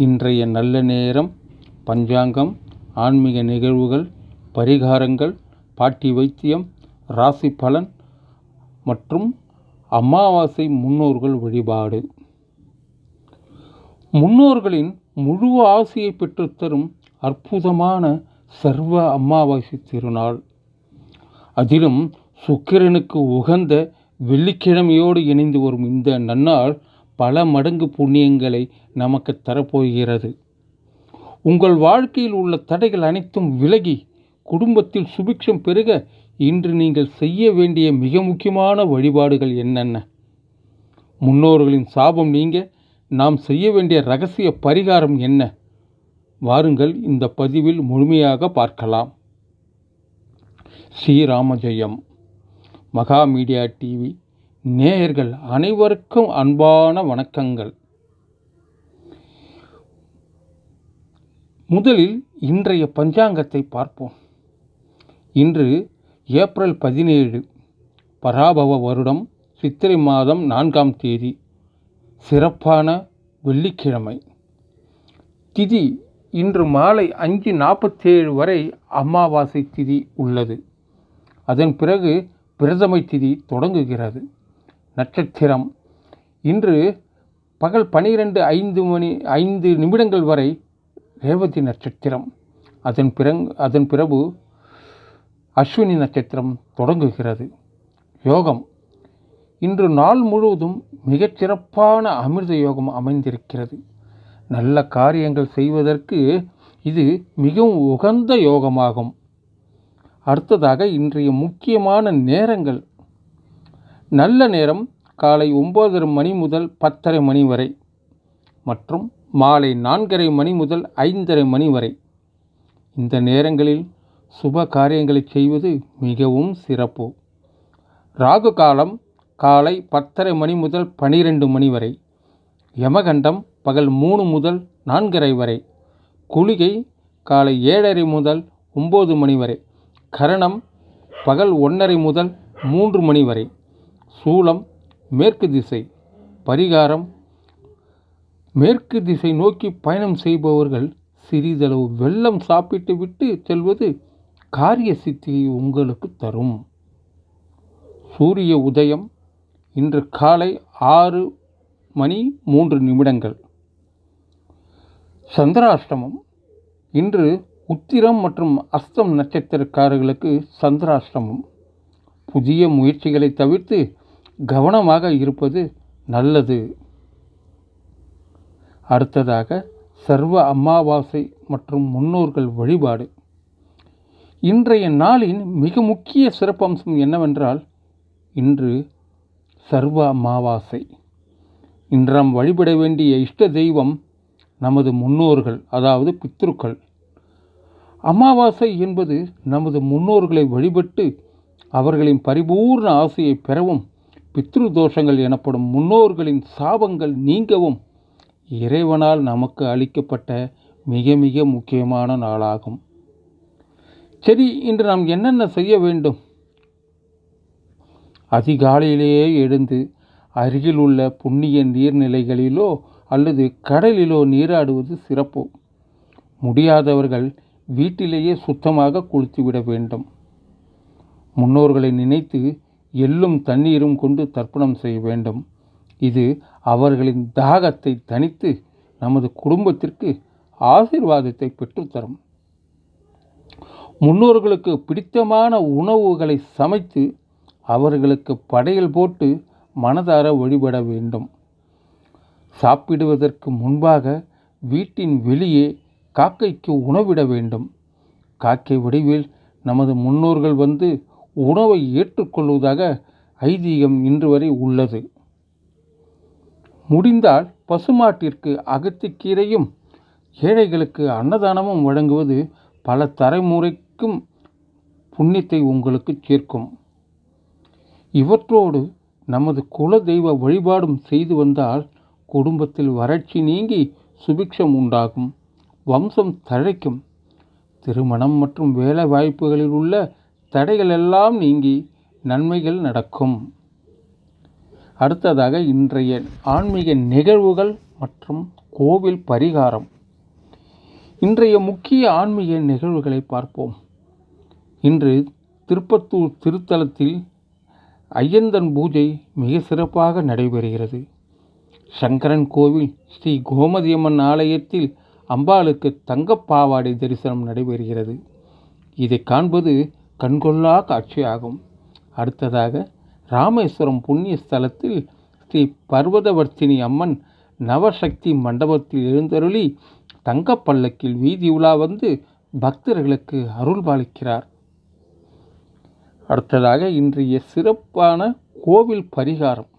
இன்றைய நல்ல நேரம், பஞ்சாங்கம், ஆன்மீக நிகழ்வுகள், பரிகாரங்கள், பாட்டி வைத்தியம், ராசி பலன் மற்றும் அமாவாசை முன்னோர்கள் வழிபாடு. முன்னோர்களின் முழு ஆசையை பெற்றுத்தரும் அற்புதமான சர்வ அமாவாசை திருநாள். அதிலும் சுக்கிரனுக்கு உகந்த வெள்ளிக்கிழமையோடு இணைந்து வரும் இந்த நன்னாள் பல மடங்கு புண்ணியங்களை நமக்கு தரப்போகிறது. உங்கள் வாழ்க்கையில் உள்ள தடைகள் அனைத்தும் விலகி குடும்பத்தில் சுபிக்ஷம் பெருக இன்று நீங்கள் செய்ய வேண்டிய மிக முக்கியமான வழிபாடுகள் என்னென்ன? முன்னோர்களின் சாபம் நீங்க நாம் செய்ய வேண்டிய இரகசிய பரிகாரம் என்ன? வாருங்கள் இந்த பதிவில் முழுமையாக பார்க்கலாம். ஸ்ரீராம ஜெயம். மகா மீடியா டிவி நேயர்கள் அனைவருக்கும் அன்பான வணக்கங்கள். முதலில் இன்றைய பஞ்சாங்கத்தை பார்ப்போம். இன்று ஏப்ரல் 17, பராபவ வருடம், சித்திரை மாதம் 4ஆம் தேதி, சிறப்பான வெள்ளிக்கிழமை. திதி இன்று மாலை 5:47 வரை அமாவாசை திதி உள்ளது. அதன் பிறகு பிரதமை திதி தொடங்குகிறது. நட்சத்திரம் இன்று பகல் 12:05 வரை ரேவதி நட்சத்திரம். அதன் பிறகு அஸ்வினி நட்சத்திரம் தொடங்குகிறது. யோகம் இன்று நாள் முழுவதும் மிகச்சிறப்பான அமிர்த யோகம் அமைந்திருக்கிறது. நல்ல காரியங்கள் செய்வதற்கு இது மிகவும் உகந்த யோகமாகும். அடுத்ததாக இன்றைய முக்கியமான நேரங்கள். நல்ல நேரம் காலை 9:30 மணி முதல் 10:30 மணி வரை மற்றும் மாலை 4:30 மணி முதல் 5:30 மணி வரை. இந்த நேரங்களில் சுப காரியங்களை செய்வது மிகவும் சிறப்பு. ராகு காலம் காலை 10:30 மணி முதல் 12 மணி வரை. யமகண்டம் பகல் 3 முதல் 4:30 வரை. குளிகை காலை 7:30 முதல் 9 மணி வரை. கரணம் பகல் 1:30 முதல் 3 மணி வரை. சூலம் மேற்கு திசை. பரிகாரம் மேற்கு திசை நோக்கி பயணம் செய்பவர்கள் சிறிதளவு வெல்லம் சாப்பிட்டு விட்டு செல்வது காரிய சித்தியை உங்களுக்கு தரும். சூரிய உதயம் இன்று காலை 6:03. சந்திராஷ்டமம் இன்று உத்திரம் மற்றும் அஸ்தம் நட்சத்திரக்காரர்களுக்கு சந்திராஷ்டமம். புதிய முயற்சிகளை தவிர்த்து கவனமாக இருப்பது நல்லது. அடுத்ததாக சர்வ அமாவாசை மற்றும் முன்னோர்கள் வழிபாடு. இன்றைய நாளின் மிக முக்கிய சிறப்பம்சம் என்னவென்றால், இன்று சர்வ அமாவாசை. இன்று நாம் வழிபட வேண்டிய இஷ்ட தெய்வம் நமது முன்னோர்கள், அதாவது பித்ருக்கள். அமாவாசை என்பது நமது முன்னோர்களை வழிபட்டு அவர்களின் பரிபூர்ண ஆசையை பெறவும், பித்ரு தோஷங்கள் எனப்படும் முன்னோர்களின் சாபங்கள் நீங்கவும் இறைவனால் நமக்கு அளிக்கப்பட்ட மிக மிக முக்கியமான நாளாகும். சரி, இன்று நாம் என்னென்ன செய்ய வேண்டும்? அதிகாலையிலேயே எழுந்து அருகில் உள்ள புண்ணிய நீர்நிலைகளிலோ அல்லது கடலிலோ நீராடுவது சிறப்பு. முடியாதவர்கள் வீட்டிலேயே சுத்தமாக குளித்துவிட வேண்டும். முன்னோர்களை நினைத்து எள்ளும் தண்ணீரும் கொண்டு தர்ப்பணம் செய்ய வேண்டும். இது அவர்களின் தாகத்தை தணித்து நமது குடும்பத்திற்கு ஆசீர்வாதத்தை பெற்றுத்தரும். முன்னோர்களுக்கு பிடித்தமான உணவுகளை சமைத்து அவர்களுக்கு படையல் போட்டு மனதார வழிபட வேண்டும். சாப்பிடுவதற்கு முன்பாக வீட்டின் வெளியே காக்கைக்கு உணவிட வேண்டும். காக்கை வடிவில் நமது முன்னோர்கள் வந்து உணவை ஏற்றுக்கொள்வதாக ஐதீகம் இன்று வரை உள்ளது. முடிந்தால் பசுமாட்டிற்கு அகத்திக்கீரையும் ஏழைகளுக்கு அன்னதானமும் வழங்குவது பல தலைமுறைக்கும் புண்ணியத்தை உங்களுக்கு சேர்க்கும். இவற்றோடு நமது குல தெய்வ வழிபாடும் செய்து வந்தால் குடும்பத்தில் வறட்சி நீங்கி சுபிக்ஷம் உண்டாகும், வம்சம் தழைக்கும். திருமணம் மற்றும் வேலை வாய்ப்புகளில் உள்ள தடைகள் எல்லாம் நீங்கி நன்மைகள் நடக்கும். அடுத்ததாக இன்றைய ஆன்மீக நிகழ்வுகள் மற்றும் கோவில் பரிகாரம். இன்றைய முக்கிய ஆன்மீக நிகழ்வுகளை பார்ப்போம். இன்று திருப்பத்தூர் திருத்தலத்தில் ஐயந்தன் பூஜை மிக சிறப்பாக நடைபெறுகிறது. சங்கரன் கோவில் ஸ்ரீ கோமதியம்மன் ஆலயத்தில் அம்பாளுக்கு தங்கப்பாவாடை தரிசனம் நடைபெறுகிறது. இதை காண்பது கண்கொள்ளா காட்சியாகும். அடுத்ததாக ராமேஸ்வரம் புண்ணிய ஸ்தலத்தில் ஸ்ரீ பர்வதவர்த்தினி அம்மன் நவசக்தி மண்டபத்தில் எழுந்தருளி தங்கப்பல்லக்கில் வீதி உலா வந்து பக்தர்களுக்கு அருள் பாலிக்கிறார். அடுத்ததாக இன்றைய சிறப்பான கோவில் பரிகாரம்.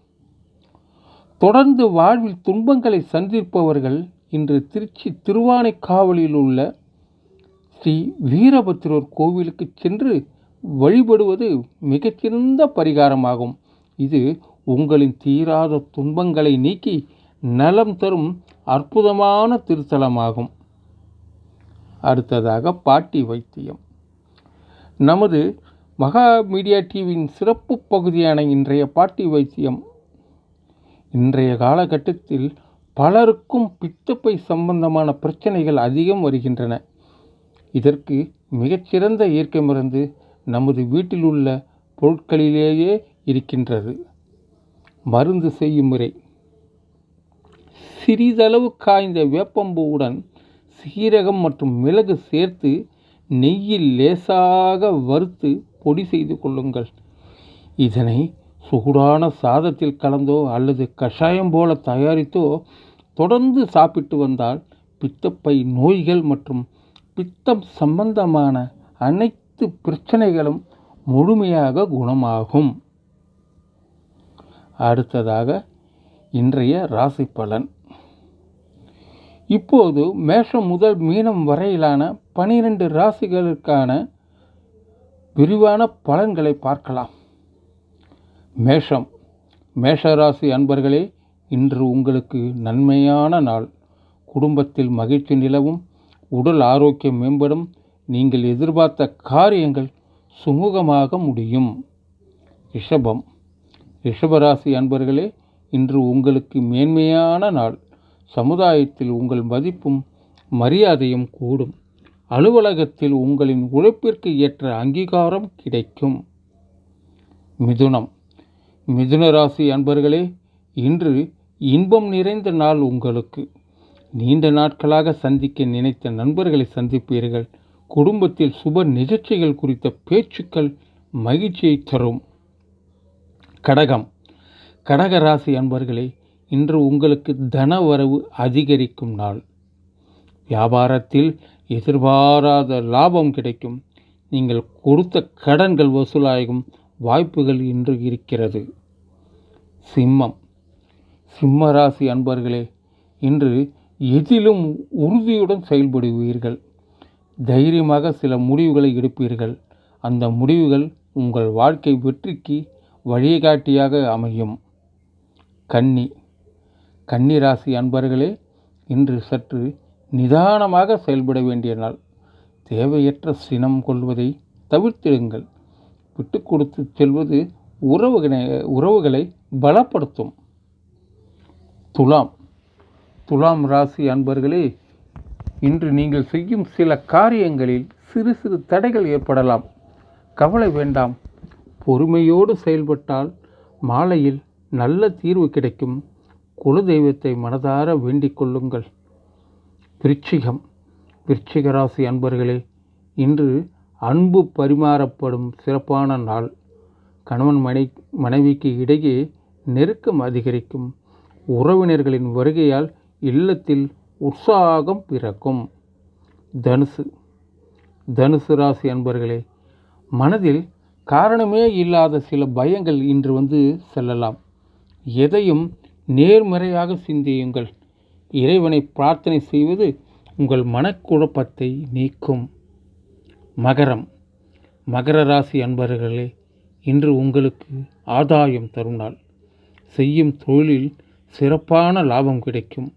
தொடர்ந்து வாழ்வில் துன்பங்களை சந்திப்பவர்கள் இன்று திருச்சி திருவானைக்காவலில் உள்ள ஸ்ரீ வீரபத்திரர் கோவிலுக்கு சென்று வழிபடுவது மிகச்சிறந்த பரிகாரமாகும். இது உங்களின் தீராத துன்பங்களை நீக்கி நலம் தரும் அற்புதமான திருத்தலமாகும். அடுத்ததாக பாட்டி வைத்தியம். நமது மகா மீடியா டிவியின் சிறப்பு பகுதியான இன்றைய பாட்டி வைத்தியம். இன்றைய காலகட்டத்தில் பலருக்கும் பித்தப்பை சம்பந்தமான பிரச்சனைகள் அதிகம் வருகின்றன. இதற்கு மிகச்சிறந்த இயற்கை மருந்து நமது வீட்டில் உள்ள பொருட்களிலேயே இருக்கின்றது. மருந்து செய்யும் முறை: சிறிதளவு காய்ந்த வேப்பம்பூவுடன் சீரகம் மற்றும் மிளகு சேர்த்து நெய்யில் லேசாக வறுத்து பொடி செய்து கொள்ளுங்கள். இதனை சூடான சாதத்தில் கலந்தோ அல்லது கஷாயம் போல தயாரித்தோ தொடர்ந்து சாப்பிட்டு வந்தால் பித்தப்பை நோய்கள் மற்றும் பித்தம் சம்பந்தமான அனைத்து பிரச்சனைகளும் முழுமையாக குணமாகும். அடுத்ததாக இன்றைய ராசி பலன். இப்போது மேஷம் முதல் மீனம் வரையிலான 12 ராசிகளுக்கான விரிவான பலன்களை பார்க்கலாம். மேஷம். மேஷராசி அன்பர்களே, இன்று உங்களுக்கு நன்மையான நாள். குடும்பத்தில் மகிழ்ச்சி நிலவும், உடல் ஆரோக்கியம் மேம்படும், நீங்கள் எதிர்பார்த்த காரியங்கள் சுமூகமாக முடியும். ரிஷபம். ரிஷபராசி அன்பர்களே, இன்று உங்களுக்கு மேன்மையான நாள். சமுதாயத்தில் உங்கள் மதிப்பும் மரியாதையும் கூடும். அலுவலகத்தில் உங்களின் உழைப்பிற்கு ஏற்ற அங்கீகாரம் கிடைக்கும். மிதுனம். மிதுன ராசி அன்பர்களே, இன்று இன்பம் நிறைந்த நாள் உங்களுக்கு. நீண்ட நாட்களாக சந்திக்க நினைத்த நண்பர்களை சந்திப்பீர்கள். குடும்பத்தில் சுப நிகழ்ச்சிகள் குறித்த பேச்சுக்கள் மகிழ்ச்சியை தரும். கடகம். கடக ராசி அன்பர்களே, இன்று உங்களுக்கு தனவரவு அதிகரிக்கும் நாள். வியாபாரத்தில் எதிர்பாராத லாபம் கிடைக்கும். நீங்கள் கொடுத்த கடன்கள் வசூலாகும் வாய்ப்புகள் இன்று இருக்கிறது. சிம்மம். சிம்ம ராசி அன்பர்களே, இன்று எதிலும் உறுதியுடன் செயல்படுவீர்கள். தைரியமாக சில முடிவுகளை எடுப்பீர்கள். அந்த முடிவுகள் உங்கள் வாழ்க்கை வெற்றிக்கு வழிகாட்டியாக அமையும். கன்னி. கன்னி ராசி அன்பர்களே, இன்று சற்று நிதானமாக செயல்பட வேண்டிய நாள். தேவையற்ற சினம் கொள்வதை தவிர்த்திடுங்கள். விட்டு கொடுத்து செல்வது உறவுகளை பலப்படுத்தும். துலாம். துலாம் ராசி அன்பர்களே, இன்று நீங்கள் செய்யும் சில காரியங்களில் சிறு சிறு தடைகள் ஏற்படலாம். கவலை வேண்டாம். பொறுமையோடு செயல்பட்டால் மாலையில் நல்ல தீர்வு கிடைக்கும். குலதெய்வத்தை மனதார வேண்டிக் கொள்ளுங்கள். விருச்சிகம். விருச்சிக ராசி அன்பர்களே, இன்று அன்பு பரிமாறப்படும் சிறப்பான நாள். கணவன் மனைவிக்கு இடையே நெருக்கம் அதிகரிக்கும். உறவினர்களின் வருகையால் இல்லத்தில் உற்சாகம் பிறக்கும். தனுசு. தனுசு ராசி அன்பர்களே, மனதில் காரணமே இல்லாத சில பயங்கள் இன்று வந்து செல்லலாம். எதையும் நேர்மறையாக சிந்தியுங்கள். இறைவனை பிரார்த்தனை செய்வது உங்கள் மனக்குழப்பத்தை நீக்கும். மகரம். மகர ராசி அன்பர்களே, இன்று உங்களுக்கு ஆதாயம் தரும் நாள். செய்யும் தொழிலில் சிறப்பான லாபம் கிடைக்கும்.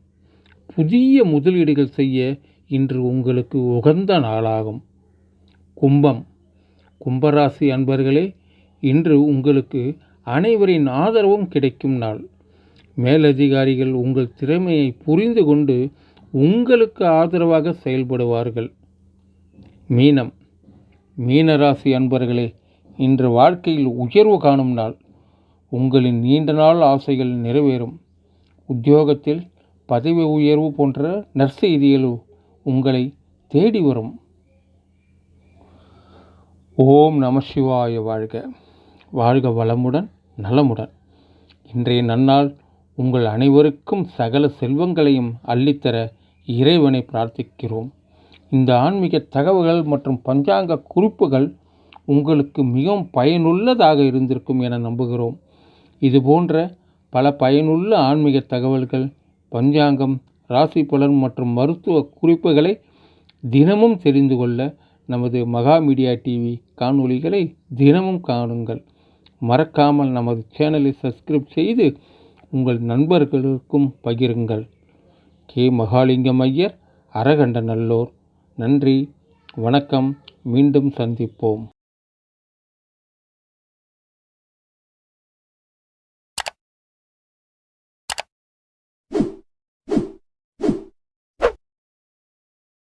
புதிய முதலீடுகள் செய்ய இன்று உங்களுக்கு உகந்த நாளாகும். கும்பம். கும்பராசி அன்பர்களே, இன்று உங்களுக்கு அனைவரின் ஆதரவும் கிடைக்கும் நாள். மேலதிகாரிகள் உங்கள் திறமையை புரிந்து கொண்டு உங்களுக்கு ஆதரவாக செயல்படுவார்கள். மீனம். மீனராசி அன்பர்களே, இன்று வாழ்க்கையில் உயர்வு காணும் நாள். உங்களின் நீண்ட நாள் ஆசைகள் நிறைவேறும். உத்தியோகத்தில் பதவி உயர்வு போன்ற நற்செய்திகள் உங்களை தேடி வரும். ஓம் நம சிவாய. வாழ்க வாழ்க வளமுடன் நலமுடன். இன்றைய நன்னாள் உங்கள் அனைவருக்கும் சகல செல்வங்களையும் அள்ளித்தர இறைவனை பிரார்த்திக்கிறோம். இந்த ஆன்மீக தகவல்கள் மற்றும் பஞ்சாங்க குறிப்புகள் உங்களுக்கு மிகவும் பயனுள்ளதாக இருந்திருக்கும் என நம்புகிறோம். இதுபோன்ற பல பயனுள்ள ஆன்மீக தகவல்கள், பஞ்சாங்கம், ராசி பலன் மற்றும் மருத்துவ குறிப்புகளை தினமும் தெரிந்து கொள்ள நமது மகா மீடியா டிவி காணொளிகளை தினமும் காணுங்கள். மறக்காமல் நமது சேனலை சப்ஸ்கிரைப் செய்து உங்கள் நண்பர்களுக்கும் பகிருங்கள். கே. மகாலிங்கம் ஐயர், அரகண்ட நல்லூர். நன்றி, வணக்கம். மீண்டும் சந்திப்போம்.